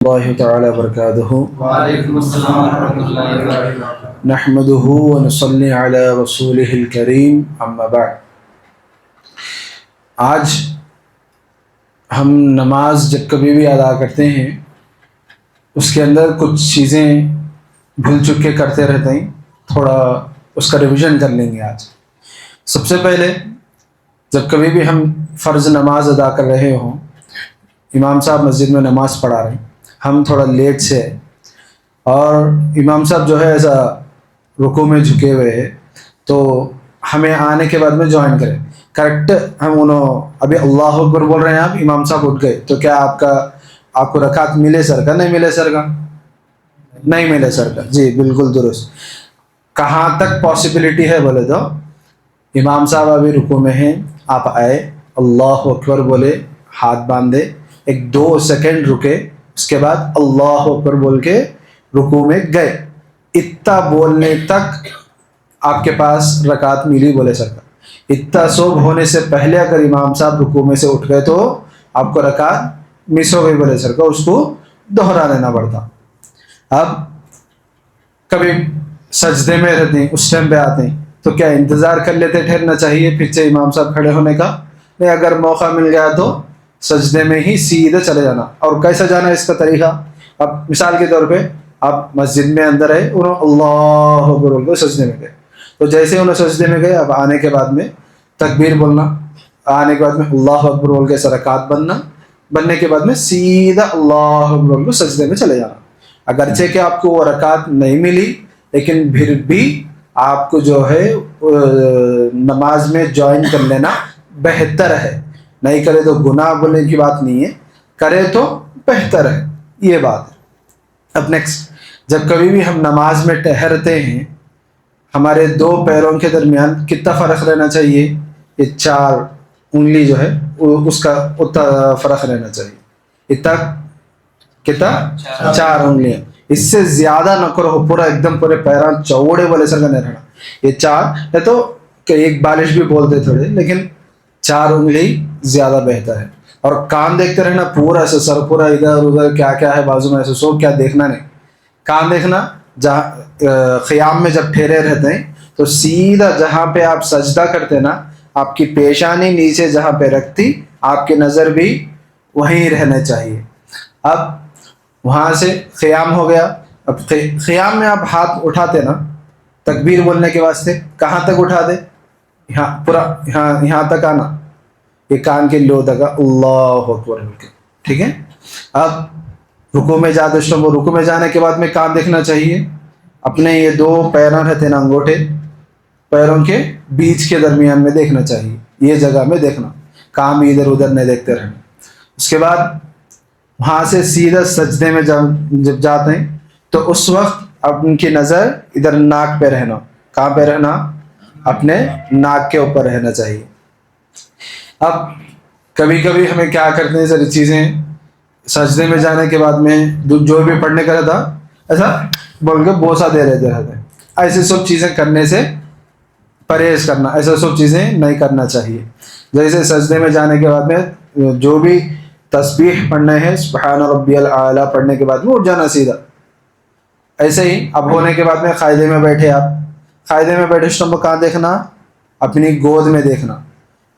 اللہ تعالی وبرکاتہ وعلیکم السلام ورحمۃ اللہ وبرکاتہ. نحمده ونصلی علی رسولہ الکریم اما بعد. آج ہم نماز جب کبھی بھی ادا کرتے ہیں اس کے اندر کچھ چیزیں بھول چک کے کرتے رہتے ہیں، تھوڑا اس کا ریویژن کر لیں گے آج. سب سے پہلے جب کبھی بھی ہم فرض نماز ادا کر رہے ہوں، امام صاحب مسجد میں نماز پڑھا رہے ہیں، ہم تھوڑا لیٹ سے اور امام صاحب جو ہے ایسا رکوع میں جھکے ہوئے ہیں، تو ہمیں آنے کے بعد میں جوائن کریں. کریکٹ ہم ابھی اللہ اکبر بول رہے ہیں، آپ امام صاحب اٹھ گئے تو کیا آپ کو رکعت ملے سر کا؟ نہیں ملے سر کا؟ نہیں ملے سر کا. جی بالکل درست. کہاں تک پاسبلٹی ہے بولے تو امام صاحب ابھی رکوع میں ہیں، آپ آئے، اللہ اکبر بولے، ہاتھ باندھے، 1-2 سیکنڈ رکے، اس کے بعد اللہ اکبر بول کے رکوع میں گئے. اتنا بولنے تک آپ کے پاس رکعت ملی بولے سر کا. اتنا صبح ہونے سے پہلے اگر امام صاحب رکوع میں سے اٹھ گئے تو آپ کو رکعت مس ہو گئی بولے سر کا، اس کو دوہرا لینا پڑتا. اب کبھی سجدے میں رہتے ہیں، اس ٹائم پہ آتے ہیں تو کیا انتظار کر لیتے ٹھہرنا چاہیے پھر سے امام صاحب کھڑے ہونے کا؟ نہیں، اگر موقع مل گیا تو سجدے میں ہی سیدھے چلے جانا. اور کیسا جانا ہے اس کا طریقہ؟ اب مثال کے طور پہ آپ مسجد میں اندر ہے، انہوں اللہ اکبر بول کے سجدے میں گئے، تو جیسے انہوں سجدے میں گئے، اب آنے کے بعد میں تکبیر بولنا، آنے کے بعد میں اللہ اکبر بول کے رکعت بننے کے بعد میں سیدھا اللہ اکبر بول کے سجدے میں چلے جانا. اگرچہ کہ آپ کو وہ رکعت نہیں ملی، لیکن پھر بھی آپ کو جو ہے نماز میں جوائن کر لینا بہتر ہے. نہیں کرے تو گناہ بولنے کی بات نہیں ہے، کرے تو بہتر ہے، یہ بات ہے. اب نیکسٹ، جب کبھی بھی ہم نماز میں ٹہرتے ہیں، ہمارے 2 پیروں کے درمیان کتنا فرق رہنا چاہیے؟ یہ 4 انگلی جو ہے اس کا اتنا فرق رہنا چاہیے. اتنا کتنا؟ 4 انگلیاں. اس سے زیادہ نہ کرو، پورا ایک دم پورے پیران چوڑے والے سر کا نہیں رہنا. یہ 4 ہے تو کہ ایک بالش بھی بولتے تھوڑے، لیکن 4 انگلی زیادہ بہتر ہے. اور کان دیکھتے رہنا، پورا ایسے سر پورا ادھر ادھر کیا کیا ہے بازو میں، ایسے سو کیا دیکھنا نہیں. کان دیکھنا. جہاں قیام میں جب ٹھہرے رہتے ہیں تو سیدھا جہاں پہ آپ سجدہ کرتے نا، آپ کی پیشانی نیچے جہاں پہ رکھتی، آپ کی نظر بھی وہیں رہنا چاہیے. اب وہاں سے قیام ہو گیا. اب قیام میں آپ ہاتھ اٹھاتے نا تکبیر بولنے کے واسطے، کہاں تک اٹھا دے؟ یہاں پورا یہاں تک آنا، یہ کان کے لو تک اللہ اکبر بول کے، ٹھیک ہے. اب رکوع میں جاتے وہ رکوع میں جانے کے بعد میں کان دیکھنا چاہیے. اپنے یہ 2 پیروں رہتے نا، انگوٹھے پیروں کے بیچ کے درمیان میں دیکھنا چاہیے، یہ جگہ میں دیکھنا، کان بھی ادھر ادھر نہیں دیکھتے رہنا. اس کے بعد وہاں سے سیدھا سجدے میں جب جاتے ہیں تو اس وقت اپن کی نظر ادھر ناک پہ رہنا. کہاں پہ رہنا؟ اپنے ناک کے اوپر رہنا چاہیے. اب کبھی کبھی ہمیں کیا کرتے ہیں ساری چیزیں، سجدے میں جانے کے بعد میں جو بھی پڑھنے کا رہتا ایسا بول کے بوسہ دے رہتے ہیں. ایسے سب چیزیں کرنے سے پرہیز کرنا، ایسا سب چیزیں نہیں کرنا چاہیے. جیسے سجدے میں جانے کے بعد میں جو بھی تسبیح پڑھنے ہیں، سبحان ربی الاعلیٰ پڑھنے کے بعد میں اٹھ جانا سیدھا. ایسے ہی اب ہونے کے بعد میں قاعدے میں بیٹھے، آپ قاعدے میں بیٹھے اس کہاں دیکھنا؟ اپنی گود میں دیکھنا.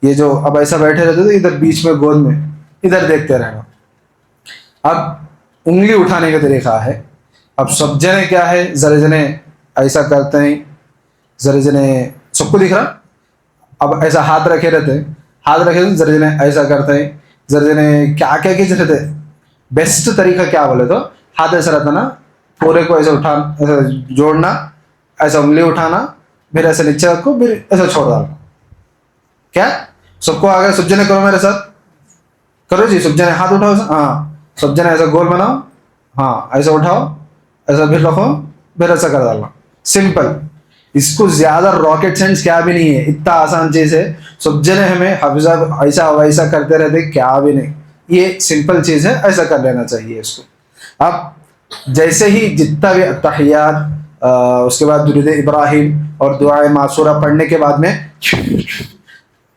یہ جو اب ایسا بیٹھے رہتے تو ادھر بیچ میں گود میں ادھر دیکھتے رہنا. اب انگلی اٹھانے کا طریقہ ہے. اب سب جنے کیا ہے، ذرے جنے ایسا کرتے ہیں، ذرے جنے سب کو دکھ رہا. اب ایسا ہاتھ رکھے رہتے، ہاتھ رکھے ذرے جنے ایسا کرتے ہیں، ذرے جنے کیا کیا کھینچ رہتے. بیسٹ طریقہ کیا بولے تو ہاتھ ایسا رہتا نا، پورے کو ایسا اٹھانا، ایسا جوڑنا، ایسا انگلی اٹھانا، پھر ایسا نیچے رکھو، پھر ایسا چھوڑ ڈالنا. کیا سب کو آگے سب جنے کرو، میرے ساتھ کرو جی. سب جنے ہاتھ اٹھاؤ، ہاں سب جنے ایسا گول بناؤ، ہاں ایسا اٹھاؤ، ایسا پھر رکھو، پھر ایسا کر ڈالنا. سمپل. اس کو زیادہ راکٹ سائنس کیا بھی نہیں ہے، اتنا آسان چیز ہے. سب جنے ہمیں حفظہ ایسا ویسا کرتے رہتے، کیا بھی نہیں، یہ سمپل چیز ہے، ایسا کر لینا چاہیے اس کو. اب جیسے ہی جتنا بھی تحیات، اس کے بعد درود ابراہیم اور دعائے معصورہ پڑھنے کے بعد میں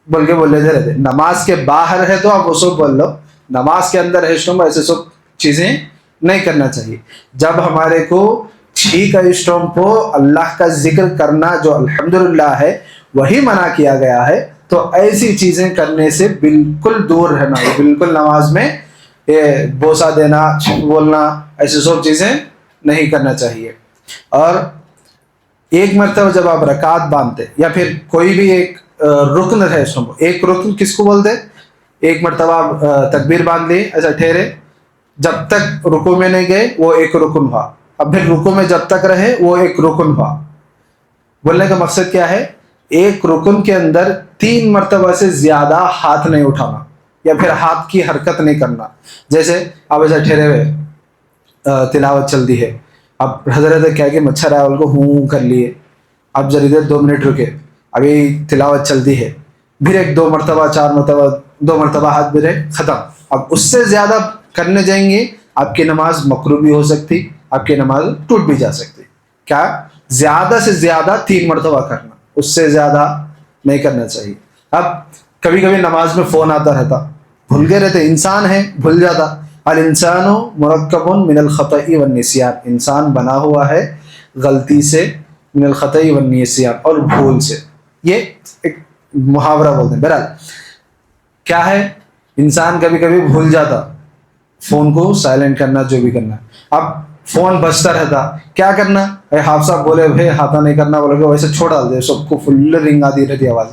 بول کے بول لیتے رہتے. نماز کے باہر ہے تو آپ وہ سب بول لو، نماز کے اندر ہے ایسے سب چیزیں نہیں کرنا چاہیے. جب ہمارے کو چھینک اس ٹائم کو اللہ کا ذکر کرنا جو الحمدللہ ہے وہی منع کیا گیا ہے, تو ایسی چیزیں کرنے سے بالکل دور رہنا ہے. بالکل نماز میں بوسہ دینا, بولنا, ایسی سب چیزیں نہیں کرنا چاہیے. اور ایک مرتبہ جب آپ رکعت باندھتے یا پھر کوئی بھی ایک رکن ہے, ایک رکن کس کو بولتے, ایک مرتبہ آپ تکبیر باندھ لی, ایسا ٹھہرے, جب تک رکوع میں نہیں گئے وہ ایک رکن ہوا, اب پھر رکوع میں جب تک رہے وہ ایک رکن ہوا. بولنے کا مقصد کیا ہے, ایک رکن کے اندر 3 مرتبہ سے زیادہ ہاتھ نہیں اٹھانا یا پھر ہاتھ کی حرکت نہیں کرنا. جیسے اب ایسا ٹھہرے ہوئے تلاوت چلتی ہے, اب حضرت کیا کہ مچھر راول کو ہوں کر لیے, اب ذرا دیر 2 منٹ رکے, ابھی تلاوت چلتی ہے, پھر ایک 2 مرتبہ 4 مرتبہ 2 مرتبہ ہاتھ بھرے, ختم. اب اس سے زیادہ کرنے جائیں گے آپ کی نماز مکروہ بھی ہو سکتی, آپ کی نماز ٹوٹ بھی جا سکتی. کیا زیادہ سے زیادہ 3 مرتبہ کرنا, اس سے زیادہ نہیں کرنا چاہیے. اب کبھی کبھی نماز میں فون آتا رہتا, بھول گئے رہتے, انسان ہے بھول جاتا. الانسان مرکب من الخطأ والنسیان, انسان بنا ہوا ہے غلطی سے, من الخطأ والنسیان, اور بھول سے. یہ ایک محاورہ بولتے ہیں. بہرحال کیا ہے, انسان کبھی کبھی بھول جاتا فون کو سائلنٹ کرنا, جو بھی کرنا. اب فون بجتا رہتا, کیا کرنا, حافظ صاحب بولے بھائی ہاتھا نہیں کرنا, بولے کہ ویسے چھوڑا دے, سب کو فل رنگ آتی رہتی آواز.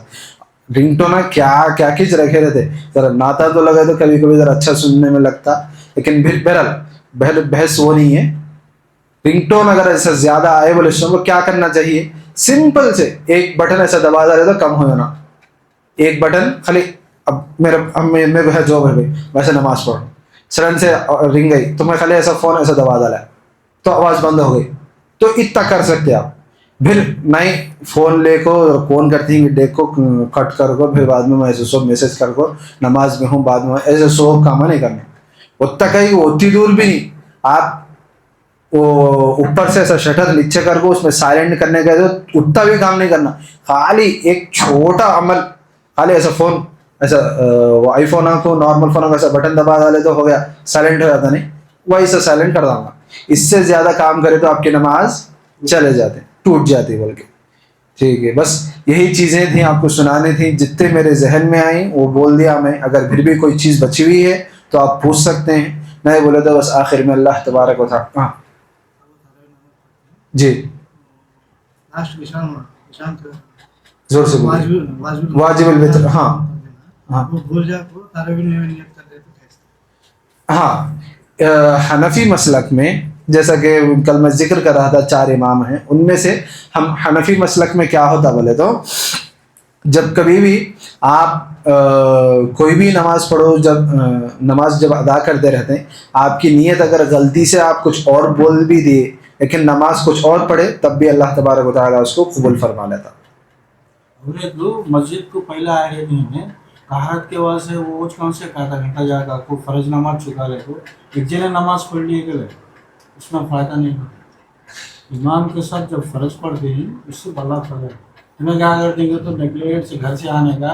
رنگ ٹون کیا کیا کھینچ رکھے رہتے, ذرا ناتا تو لگا تو کبھی کبھی ذرا اچھا سننے میں لگتا, لیکن پھر بہرحال بحث وہ نہیں ہے. رنگ ٹون اگر ایسا زیادہ آئے بولے کو کیا کرنا چاہیے, سمپل سے ایک بٹن ایسا دبا دے تو کم ہو جانا. ایک بٹن خالی, اب میرے کو ہے جاب ہے بھائی, ویسے نماز پڑھو, سرن سے رنگ گئی تو میں خالی ایسا فون ایسا دبا ڈالا تو آواز بند ہو گئی, تو اتنا کر سکتے آپ. پھر نہیں فون لے کو کون کرتی ہیں ڈیک کو کٹ کر کو, پھر بعد میں ایسے سو میسج کر کو نماز میں ہوں, بعد میں ایسے سو کام نہیں کرنے. اتنا کہیں اتنی دور بھی نہیں, آپ وہ اوپر سے ایسا شٹر نیچے کر کو اس میں سائلنٹ کرنے گئے تو اتنا بھی کام نہیں کرنا. خالی ایک چھوٹا عمل, خالی ایسا فون ایسا آئی فون کو نارمل فون کو ایسا بٹن دبا ڈالے تو ہو گیا, سائلنٹ ہو جاتا. نہیں وہی سے سائلنٹ کر دوں گا, اس سے زیادہ کام کرے تو آپ کی نماز چلے جاتے, ٹوٹ جاتی بول کے. ٹھیک ہے, بس یہی چیزیں تھیں آپ کو سنانی تھیں, جتنے میرے ذہن میں آئیں وہ بول دیا میں. اگر پھر بھی کوئی چیز بچی ہوئی ہے تو آپ پوچھ سکتے ہیں, نہیں بولے تو بس آخر میں اللہ تبارک و تعالی. ہاں جی زور سے واجب الوتر. ہاں ہاں ہاں, حنفی مسلک میں جیسا کہ کل میں ذکر کر رہا تھا 4 امام ہیں, ان میں سے ہم حنفی مسلک میں کیا ہوتا بولے تو, جب کبھی بھی آپ کوئی بھی نماز پڑھو, جب نماز جب ادا کرتے رہتے ہیں, آپ کی نیت اگر غلطی سے آپ کچھ اور بول بھی دیے لیکن نماز کچھ اور پڑھے, تب بھی اللہ تبارک و تعالیٰ اس کو قبول فرما لیتا. مسجد کو پہلا آئے رہتے ہیں طہارت کے وجہ سے وہ کون سے کہتا گھنٹہ جائے گا کو فرض نماز چکا لے تو ایک جنے نماز پڑھ لیے کہ اس میں فائدہ نہیں ہوتا. امام کے ساتھ جب فرض پڑھتے ہیں اس سے بلا فرض ہے. ہمیں کیا کر دیں گے تو نیگلیکٹ سے گھر سے آنے کا,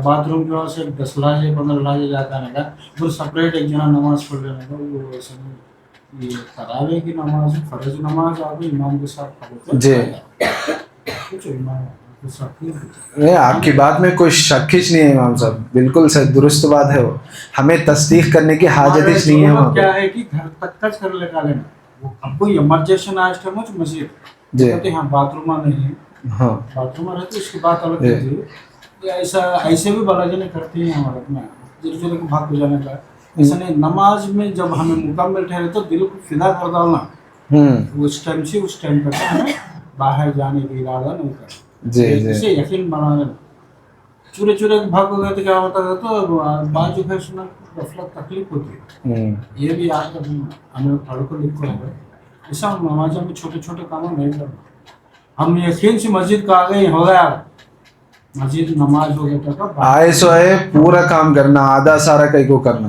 باتھ روم کی وجہ سے 10 لاجے 15 لاجے جاتا آنے کا, پھر سپریٹ ایک جنا نماز پڑھ لینے کا. وہ ایسا نہیں, یہ تراویح کی نماز فرض نماز آپ امام کے ساتھ پڑھو جی کچھ امام نہیں, آپ کی بات میں کوئی شک ہی نہیں ہے امام صاحب, بالکل صحیح درست بات ہے. وہ ہمیں تصدیق کرنے کی حاجت ہی نہیں ہے. کیا ہے کہ گھر تک ٹچ کر لے کا لینا, وہ اب کوئی ایمرجنسی نہ اس ٹائم مسجد کہتے ہیں باتھ روم نہیں ہے, ہاں باتھ روم رہتے اس کی بات الگ ہوتی ہے. ایسا ایسے بھی بلا جنے کرتے ہیں ہمارے میں دل جلے کو بھاگ ہو جانے کا. ایسا نہیں, نماز میں جب ہمیں مکمل ٹھہرے تو دل کو فدا کر ڈالنا, اس ٹائم سے اس ٹائم تک ہمیں باہر جانے کی ارادہ نہیں کرنا. جی اسے یقین بنا لینا. چورے چورے بھاگ ہو گئے تو کیا ہوتا ہے, تو بعض جو ہے سنا غفلت تکلیف ہوتی ہے. یہ بھی آج کل ہمیں پڑھ کو لکھو ہے, ایسا نمازوں میں چھوٹے چھوٹے کام نہیں کرنا. ہم یقین سے مسجد کا آ گئے ہو گیا, مسجد نماز ہو گیا تو آئے سو ہے پورا کام کرنا, آدھا سارا کئی کو کرنا,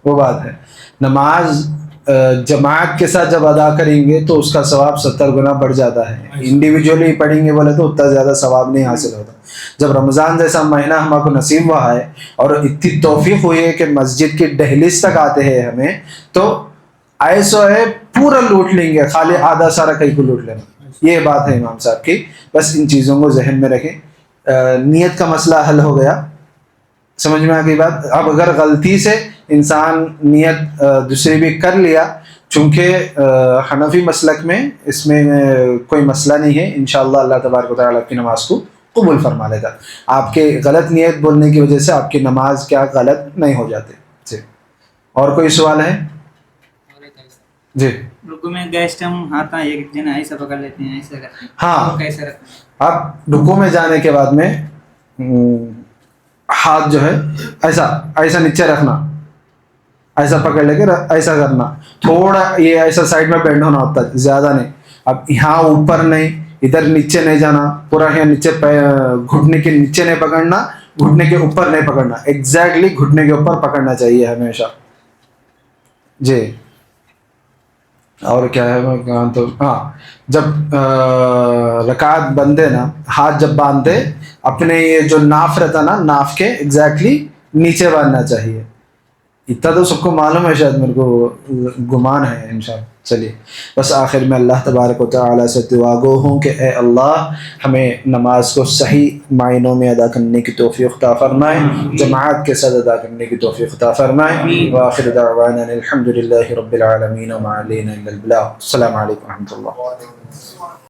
وہ بات ہے. نماز جماعت کے ساتھ جب ادا کریں گے تو اس کا ثواب 70 گنا بڑھ جاتا ہے. انڈیویجولی پڑھیں گے بولے تو اتنا زیادہ ثواب نہیں حاصل ہوتا. جب رمضان جیسا مہینہ ہم کو نصیب ہوا ہے اور اتنی توفیق ہوئی ہے کہ مسجد کی دہلیز تک آتے ہیں ہمیں, تو ایسا ہے پورا لوٹ لیں گے، خالی آدھا سارا کہیں کو لوٹ لینا. یہ بات ہے امام صاحب کی. بس ان چیزوں کو ذہن میں رکھیں. نیت کا مسئلہ حل ہو گیا، سمجھ میں آ گئی بات. اب اگر غلطی سے انسان نیت دوسری بھی کر لیا، چونکہ حنفی مسلک میں اس میں کوئی مسئلہ نہیں ہے، انشاءاللہ اللہ تبارک و تعالیٰ آپ کی نماز کو قبول فرما لے گا. آپ کے غلط نیت بولنے کی وجہ سے آپ کی نماز کیا غلط نہیں ہو جاتے. جی اور کوئی سوال ہے؟ جی رکوع میں گئے اس ٹائم ہاتھ ایک جن ایسا پکڑ لیتے ہیں، ایسا کرتے ہیں، ہاں، کیسے رکھتے ہیں؟ آپ رکوع میں جانے کے بعد میں ہاتھ جو ہے ایسا ایسا نیچے رکھنا، ایسا پکڑ لے کے ایسا کرنا، تھوڑا یہ ایسا سائڈ میں بینڈ ہونا ہوتا ہے، زیادہ نہیں. اب یہاں اوپر نہیں، ادھر نیچے نہیں جانا، پورا یہاں نیچے گھٹنے کے نیچے نہیں پکڑنا، گھٹنے کے اوپر نہیں پکڑنا، ایگزیکٹلی گھٹنے کے اوپر پکڑنا چاہیے ہمیشہ. جی اور کیا ہے میں کہاں تو ہاں، جب رکعت بندے نا، ہاتھ جب باندھے اپنے یہ جو ناف رہتا نا، ناف کے ایگزیکٹلی نیچے باندھنا چاہیے. اتنا تو سب کو معلوم ہے، شاید میرے کو گمان ہے انشاءاللہ. چلیے بس آخر میں اللہ تبارک و تعالیٰ سے دعا گو ہوں کہ اے اللہ ہمیں نماز کو صحیح معنوں میں ادا کرنے کی توفیق عطا فرمائے، جماعت کے ساتھ ادا کرنے کی توفیق عطا فرمائے. وآخر دعوانا الحمد للہ رب العالمین وما علینا الا البلاغ. السلام علیکم و رحمۃ اللہ.